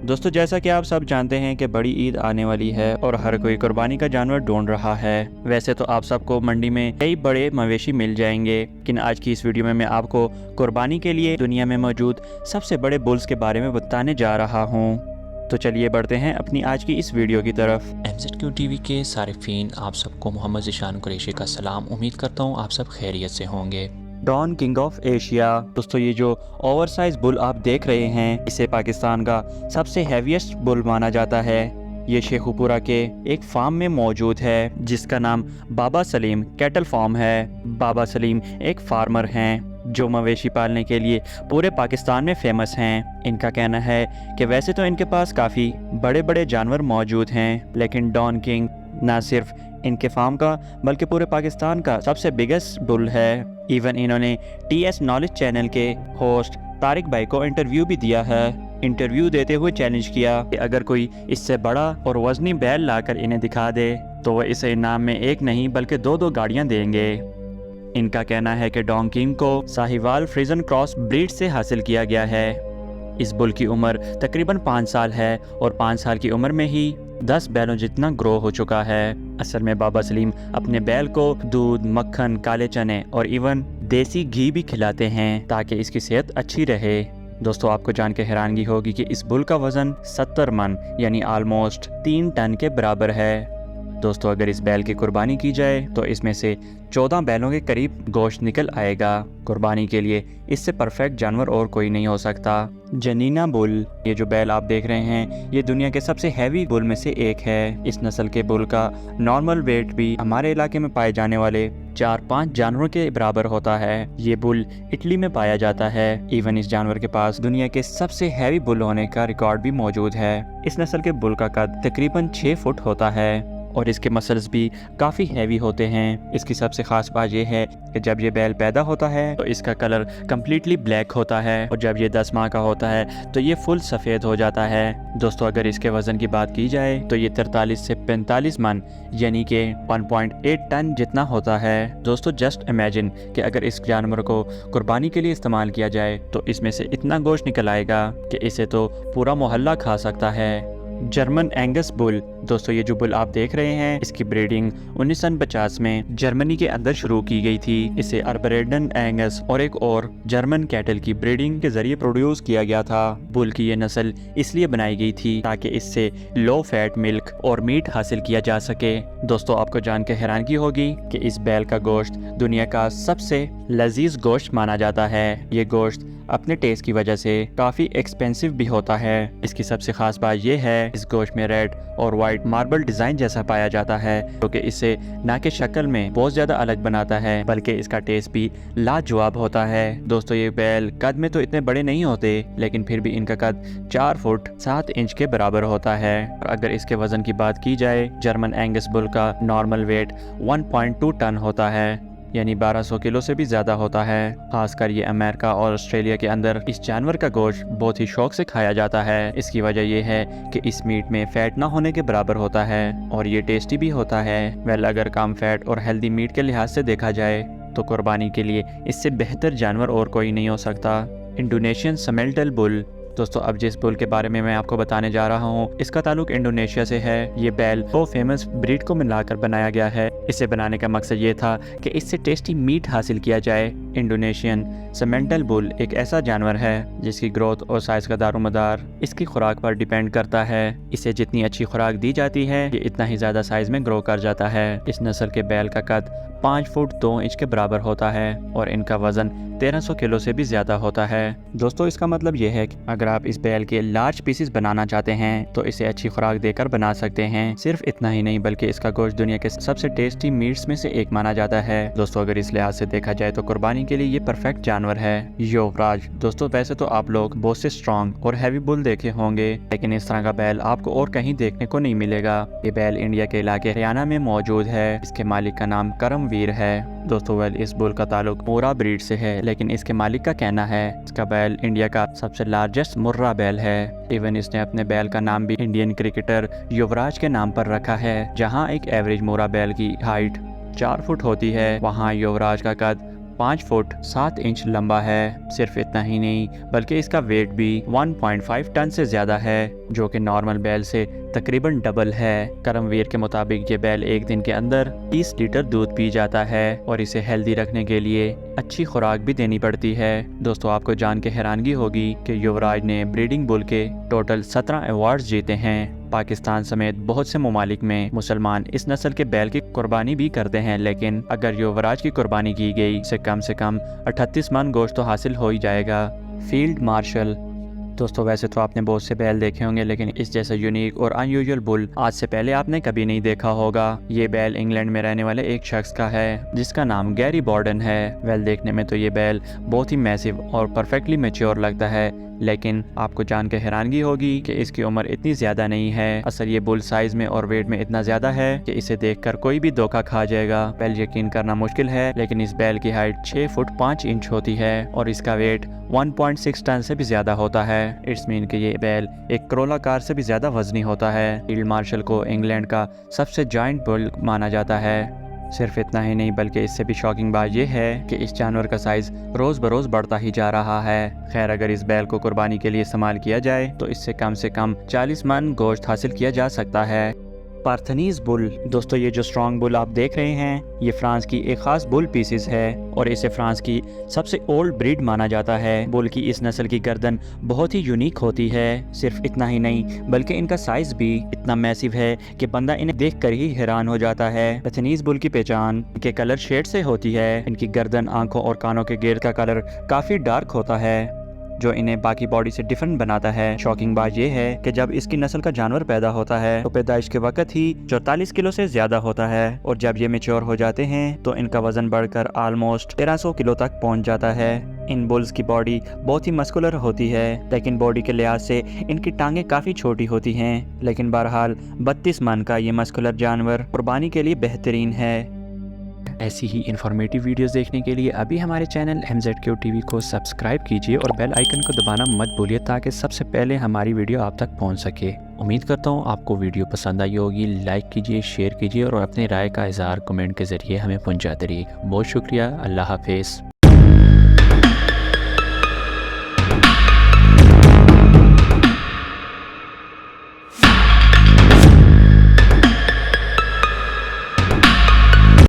दोस्तों, जैसा कि आप सब जानते हैं कि बड़ी ईद आने वाली है और हर कोई कुर्बानी का जानवर ढूंढ रहा है। वैसे तो आप सबको मंडी में कई बड़े मवेशी मिल जाएंगे, लेकिन आज की इस वीडियो में मैं आपको कुर्बानी के लिए दुनिया में मौजूद सबसे बड़े बुल्स के बारे में बताने जा रहा हूँ। तो चलिए बढ़ते हैं अपनी आज की इस वीडियो की तरफ। MZQ TV के सारिफीन, आप सबको मोहम्मद ज़ीशान कुरैशी का सलाम। उम्मीद करता हूँ आप सब खैरियत से होंगे। Don king of Asia. दोस्तों, ये जो ओवरसाइज बुल आप देख रहे हैं, इसे पाकिस्तान का सबसे हैवीएस्ट बुल माना जाता है। ये शेखुपुरा के एक फार्म में मौजूद है जिसका नाम बाबा सलीम कैटल फार्म है। बाबा सलीम एक फार्मर हैं जो मवेशी पालने के लिए पूरे पाकिस्तान में फेमस हैं। इनका कहना है कि वैसे तो इनके पास काफ़ी बड़े बड़े जानवर मौजूद हैं, लेकिन डॉन किंग ना सिर्फ इनके फार्म का बल्कि पूरे पाकिस्तान का सबसे बिगेस्ट बुल है। इवन इन्होंने TS नॉलेज चैनल के होस्ट तारिक भाई को इंटरव्यू भी दिया है। इंटरव्यू देते हुए चैलेंज किया कि अगर कोई इससे बड़ा और वजनी बैल लाकर इन्हें दिखा दे तो वह इसे इनाम में एक नहीं बल्कि दो गाड़ियां देंगे। इनका कहना है कि डॉन किंग को साहिवाल फ्रिजन क्रॉस ब्रीड से हासिल किया गया है। इस बुल की उम्र तकरीबन 5 साल है और 5 साल की उम्र में ही 10 बैलों जितना ग्रो हो चुका है। असल में बाबा सलीम अपने बैल को दूध, मक्खन, काले चने और इवन देसी घी भी खिलाते हैं ताकि इसकी सेहत अच्छी रहे। दोस्तों, आपको जान के हैरानगी होगी कि इस बुल का वजन 70 मन यानी ऑलमोस्ट 3 टन के बराबर है। दोस्तों, अगर इस बैल की कुर्बानी की जाए तो इसमें से 14 बैलों के करीब गोश्त निकल आएगा। कुर्बानी के लिए इससे परफेक्ट जानवर और कोई नहीं हो सकता। जनीना बुल, ये जो बैल आप देख रहे हैं, ये दुनिया के सबसे हैवी बुल में से एक है। इस नस्ल के बुल का नॉर्मल वेट भी हमारे इलाके में पाए जाने वाले 4-5 जानवरों के बराबर होता है। ये बुल इटली में पाया जाता है। इवन इस जानवर के पास दुनिया के सबसे हैवी बुल होने का रिकॉर्ड भी मौजूद है। इस नस्ल के बुल का कद तकरीबन 6 फुट होता है और इसके मसल्स भी काफ़ी हैवी होते हैं। इसकी सबसे ख़ास बात यह है कि जब ये बैल पैदा होता है तो इसका कलर कम्प्लीटली ब्लैक होता है और जब ये 10 माह का होता है तो ये फुल सफ़ेद हो जाता है। दोस्तों, अगर इसके वज़न की बात की जाए तो ये 43 से 45 मन यानी कि 1.8 टन जितना होता है। दोस्तों, जस्ट इमेजिन कि अगर इस जानवर को कुर्बानी के लिए इस्तेमाल किया जाए तो इसमें से इतना गोश्त निकल आएगा कि इसे तो पूरा मोहल्ला खा सकता है। German Angus bull. दोस्तों, ये जो बुल आप देख रहे हैं, इसकी ब्रीडिंग 1950 में जर्मनी के अंदर शुरू की गई थी। इसे अर्बरेडन एंगस और एक और जर्मन कैटल की ब्रीडिंग के जरिए प्रोड्यूस किया गया था। बुल की ये नस्ल इसलिए बनाई गई थी ताकि इससे लो फैट मिल्क और मीट हासिल किया जा सके। दोस्तों, आपको जान के हैरानगी होगी कि इस बैल का गोश्त दुनिया का सबसे लजीज गोश्त माना जाता है। ये गोश्त अपने टेस्ट की वजह से काफ़ी एक्सपेंसिव भी होता है। इसकी सबसे खास बात यह है इस गोश्त में रेड और वाइट मार्बल डिज़ाइन जैसा पाया जाता है, जो कि इसे ना कि शक्ल में बहुत ज़्यादा अलग बनाता है बल्कि इसका टेस्ट भी लाजवाब होता है। दोस्तों, ये बैल कद में तो इतने बड़े नहीं होते, लेकिन फिर भी इनका कद 4 फुट 7 इंच के बराबर होता है। और अगर इसके वजन की बात की जाए, जर्मन एंगस बुल का नॉर्मल वेट 1.2 टन होता है यानी 1200 किलो से भी ज़्यादा होता है। खासकर ये अमेरिका और ऑस्ट्रेलिया के अंदर इस जानवर का गोश्त बहुत ही शौक से खाया जाता है। इसकी वजह यह है कि इस मीट में फैट ना होने के बराबर होता है और ये टेस्टी भी होता है। वेल, अगर कम फैट और हेल्दी मीट के लिहाज से देखा जाए तो कुर्बानी के लिए इससे बेहतर जानवर और कोई नहीं हो सकता। इंडोनेशियन समेल्टल बुल। दोस्तों, अब जिस बुल के बारे में मैं आपको बताने जा रहा हूँ, इसका ताल्लुक इंडोनेशिया से है। ये बैल दो फेमस ब्रीड को मिलाकर बनाया गया है। इसे बनाने का मकसद ये था कि इससे टेस्टी मीट हासिल किया जाए। इंडोनेशियन समेंटल बुल एक ऐसा जानवर है जिसकी ग्रोथ और साइज का दारोमदार इसकी खुराक पर डिपेंड करता है। इसे जितनी अच्छी खुराक दी जाती है, ये इतना ही ज़्यादा साइज में ग्रो कर जाता है। इस नस्ल के बैल का कद 5 फुट 2 इंच के बराबर होता है और इनका वजन 1300 किलो से भी ज़्यादा होता है। दोस्तों, इसका मतलब यह है कि अगर आप इस बैल के लार्ज पीसेस बनाना चाहते हैं तो इसे अच्छी खुराक देकर बना सकते हैं। सिर्फ इतना ही नहीं बल्कि इसका गोश्त दुनिया के सबसे टेस्टी मीट्स में से एक माना जाता है। दोस्तों, अगर इस लिहाज से देखा जाए तो कुर्बानी के लिए ये परफेक्ट जानवर है। युवराज। दोस्तों, वैसे तो आप लोग बहुत से स्ट्रॉन्ग और हैवी बुल देखे होंगे, लेकिन इस तरह का बैल आपको और कहीं देखने को नहीं मिलेगा। ये बैल इंडिया के इलाके हरियाणा में मौजूद है। इसके मालिक का नाम करमवीर है। दोस्तों, वेल, इस बुल का ताल्लुक मुर्रा ब्रीड से है, लेकिन इसके मालिक का कहना है इसका बैल इंडिया का सबसे लार्जेस्ट मुर्रा बैल है। इवन इसने अपने बैल का नाम भी इंडियन क्रिकेटर युवराज के नाम पर रखा है। जहां एक एवरेज मुर्रा बैल की हाइट 4 फुट होती है, वहां युवराज का कद 5 फुट 7 इंच लंबा है। सिर्फ इतना ही नहीं बल्कि इसका वेट भी 1.5 टन से ज़्यादा है, जो कि नॉर्मल बैल से तकरीबन डबल है। करमवीर के मुताबिक ये बैल एक दिन के अंदर 30 लीटर दूध पी जाता है और इसे हेल्दी रखने के लिए अच्छी खुराक भी देनी पड़ती है। दोस्तों, आपको जान के हैरानगी होगी कि युवराज ने ब्रीडिंग बुल के टोटल 17 अवार्ड्स जीते हैं। पाकिस्तान समेत बहुत से ममालिक में मुसलमान इस नस्ल के बैल की कुर्बानी भी करते हैं, लेकिन अगर युवराज की कुर्बानी की गई से कम 38 मन गोश्त तो हासिल हो ही जाएगा। Field marshal. दोस्तों, वैसे तो आपने बहुत से बैल देखे होंगे, लेकिन इस जैसा यूनिक और अनयूजुअल बुल आज से पहले आपने कभी नहीं देखा होगा। ये बैल इंग्लैंड में रहने वाले एक शख्स का है जिसका नाम गैरी बॉर्डन है। वेल, देखने में तो ये बैल बहुत ही मैसिव और परफेक्टली मैच्योर लगता है, लेकिन आपको जान के हैरानगी होगी कि इसकी उम्र इतनी ज़्यादा नहीं है। असल ये बुल साइज़ में और वेट में इतना ज़्यादा है कि इसे देखकर कोई भी धोखा खा जाएगा। बैल यकीन करना मुश्किल है, लेकिन इस बैल की हाइट 6 फुट 5 इंच होती है और इसका वेट 1.6 टन से भी ज़्यादा होता है। इट्स मीन कि ये बैल एक करोला कार से भी ज़्यादा वजनी होता है। फील्ड मार्शल को इंग्लैंड का सबसे जायंट बुल माना जाता है। सिर्फ इतना ही नहीं बल्कि इससे भी शॉकिंग बात यह है कि इस जानवर का साइज़ रोज़ बरोज़ बढ़ता ही जा रहा है। खैर, अगर इस बैल को कुर्बानी के लिए इस्तेमाल किया जाए तो इससे कम से कम 40 मन गोश्त हासिल किया जा सकता है। पार्थनीज बुल। दोस्तों, ये जो स्ट्रॉन्ग बुल आप देख रहे हैं ये फ्रांस की एक ख़ास बुल पीसीज है और इसे फ्रांस की सबसे ओल्ड ब्रीड माना जाता है। बुल की इस नस्ल की गर्दन बहुत ही यूनिक होती है। सिर्फ इतना ही नहीं बल्कि इनका साइज़ भी इतना मैसिव है कि बंदा इन्हें देखकर ही हैरान हो जाता है। पार्थनीज बुल की पहचान इनके कलर शेड से होती है। इनकी गर्दन, आंखों और कानों के गिर्द का कलर काफ़ी डार्क होता है, जो इन्हें बाकी बॉडी से डिफरेंट बनाता है। शॉकिंग बात यह है कि जब इसकी नस्ल का जानवर पैदा होता है तो पैदाइश के वक्त ही 44 किलो से ज्यादा होता है और जब ये मेच्योर हो जाते हैं तो इनका वजन बढ़कर ऑलमोस्ट 1300 किलो तक पहुंच जाता है। इन बुल्स की बॉडी बहुत ही मस्कुलर होती है, लेकिन बॉडी के लिहाज से इनकी टांगें काफ़ी छोटी होती हैं। लेकिन बहरहाल 32 मन का ये मस्कुलर जानवर कुर्बानी के लिए बेहतरीन है। ऐसी ही इंफॉर्मेटिव वीडियोस देखने के लिए अभी हमारे चैनल MZQ TV को सब्सक्राइब कीजिए और बेल आइकन को दबाना मत भूलिए ताकि सबसे पहले हमारी वीडियो आप तक पहुंच सके। उम्मीद करता हूं आपको वीडियो पसंद आई होगी। लाइक कीजिए, शेयर कीजिए और अपनी राय का इजहार कमेंट के ज़रिए हमें पहुंचाते रहिए। बहुत शुक्रिया। अल्लाह हाफिज़।